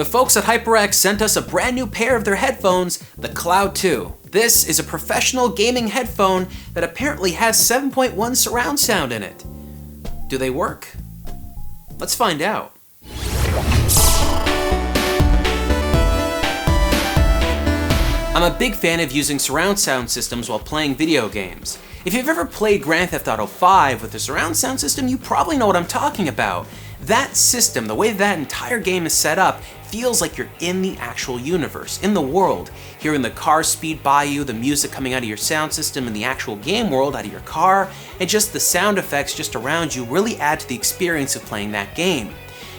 The folks at HyperX sent us a brand new pair of their headphones, the Cloud 2. This is a professional gaming headphone that apparently has 7.1 surround sound in it. Do they work? Let's find out. I'm a big fan of using surround sound systems while playing video games. If you've ever played Grand Theft Auto 5 with a surround sound system, you probably know what I'm talking about. That system, the way that entire game is set up, feels like you're in the actual universe, in the world. Hearing the car speed by you, the music coming out of your sound system in the actual game world out of your car, and just the sound effects just around you really add to the experience of playing that game.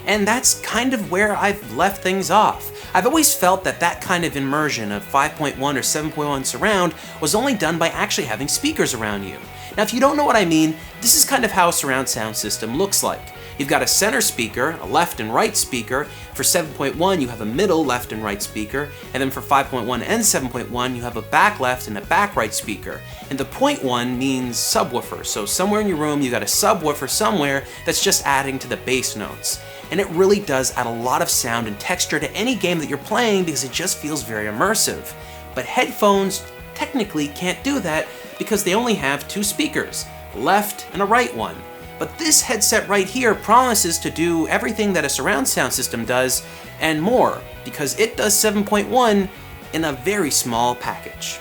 And that's kind of where I've left things off. I've always felt that that kind of immersion of 5.1 or 7.1 surround was only done by actually having speakers around you. Now if you don't know what I mean, this is kind of how a surround sound system looks like. You've got a center speaker, a left and right speaker. For 7.1 you have a middle left and right speaker, and then for 5.1 and 7.1 you have a back left and a back right speaker. And the 0.1 means subwoofer, so somewhere in your room you got a subwoofer somewhere that's just adding to the bass notes. And it really does add a lot of sound and texture to any game that you're playing because it just feels very immersive. But headphones technically can't do that because they only have two speakers, a left and a right one. But this headset right here promises to do everything that a surround sound system does and more, because it does 7.1 in a very small package.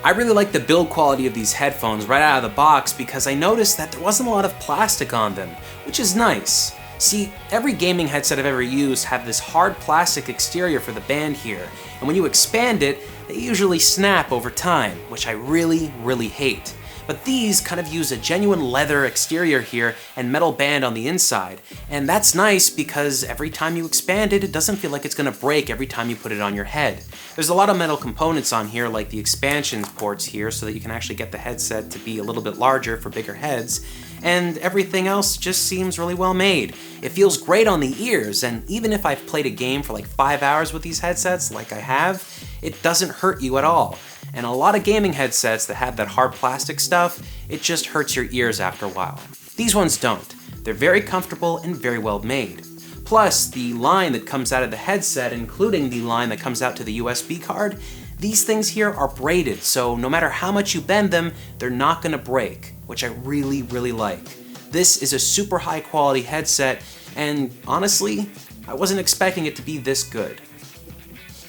I really like the build quality of these headphones right out of the box because I noticed that there wasn't a lot of plastic on them, which is nice. See, every gaming headset I've ever used have this hard plastic exterior for the band here, and when you expand it, they usually snap over time, which I really hate. But these kind of use a genuine leather exterior here and metal band on the inside. And that's nice because every time you expand it, it doesn't feel like it's gonna break every time you put it on your head. There's a lot of metal components on here, like the expansion ports here, so that you can actually get the headset to be a little bit larger for bigger heads. And everything else just seems really well made. It feels great on the ears, and even if I've played a game for like 5 hours with these headsets, like I have, it doesn't hurt you at all. And a lot of gaming headsets that have that hard plastic stuff, it just hurts your ears after a while. These ones don't. They're very comfortable and very well made. Plus, the line that comes out of the headset, including the line that comes out to the USB card, these things here are braided, so no matter how much you bend them, they're not gonna break, which I really like. This is a super high quality headset, and honestly, I wasn't expecting it to be this good.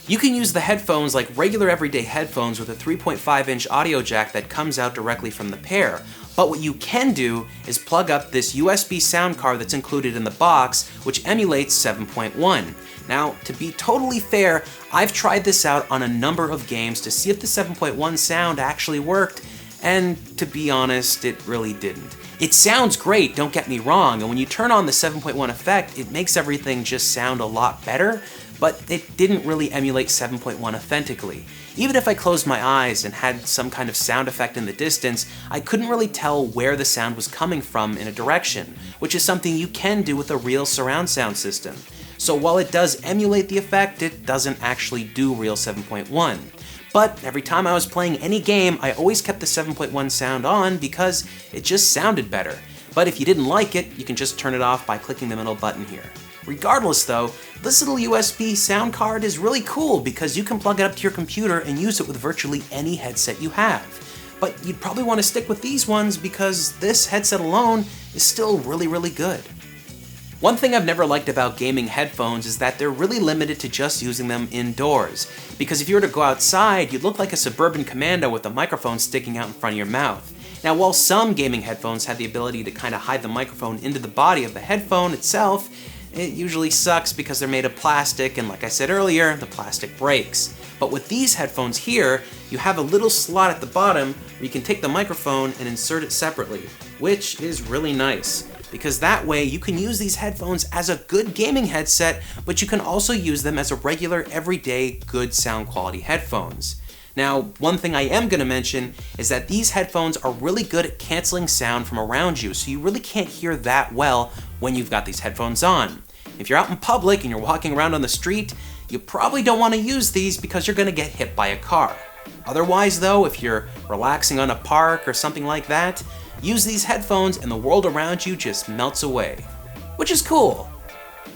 You can use the headphones like regular everyday headphones with a 3.5-inch audio jack that comes out directly from the pair, but what you can do is plug up this USB sound card that's included in the box, which emulates 7.1. Now, to be totally fair, I've tried this out on a number of games to see if the 7.1 sound actually worked, and to be honest, it really didn't. It sounds great, don't get me wrong, and when you turn on the 7.1 effect, it makes everything just sound a lot better, but it didn't really emulate 7.1 authentically. Even if I closed my eyes and had some kind of sound effect in the distance, I couldn't really tell where the sound was coming from in a direction, which is something you can do with a real surround sound system. So while it does emulate the effect, it doesn't actually do real 7.1. But every time I was playing any game, I always kept the 7.1 sound on because it just sounded better. But if you didn't like it, you can just turn it off by clicking the middle button here. Regardless though, this little USB sound card is really cool because you can plug it up to your computer and use it with virtually any headset you have. But you'd probably want to stick with these ones because this headset alone is still really good. One thing I've never liked about gaming headphones is that they're really limited to just using them indoors. Because if you were to go outside, you'd look like a suburban commando with a microphone sticking out in front of your mouth. Now, while some gaming headphones have the ability to kind of hide the microphone into the body of the headphone itself, it usually sucks because they're made of plastic, and like I said earlier, the plastic breaks. But with these headphones here, you have a little slot at the bottom where you can take the microphone and insert it separately, which is really nice. Because that way you can use these headphones as a good gaming headset, but you can also use them as a regular, everyday, good sound quality headphones. Now, one thing I am going to mention is that these headphones are really good at canceling sound from around you, so you really can't hear that well when you've got these headphones on. If you're out in public and you're walking around on the street, you probably don't want to use these because you're going to get hit by a car. Otherwise though, if you're relaxing on a park or something like that, use these headphones and the world around you just melts away. Which is cool.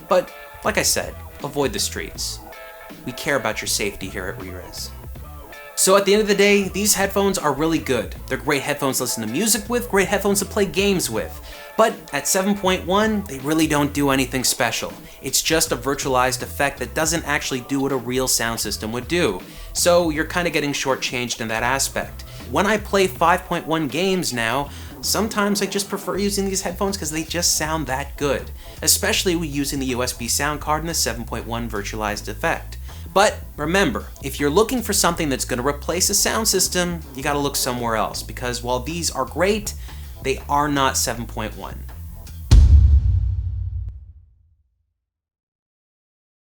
But like I said, avoid the streets. We care about your safety here at Rerez. So at the end of the day, these headphones are really good. They're great headphones to listen to music with, great headphones to play games with. But at 7.1, they really don't do anything special. It's just a virtualized effect that doesn't actually do what a real sound system would do. So you're kind of getting shortchanged in that aspect. When I play 5.1 games now, sometimes I just prefer using these headphones because they just sound that good, especially when using the USB sound card and the 7.1 virtualized effect. But remember, if you're looking for something that's going to replace a sound system, you gotta look somewhere else, because while these are great, they are not 7.1.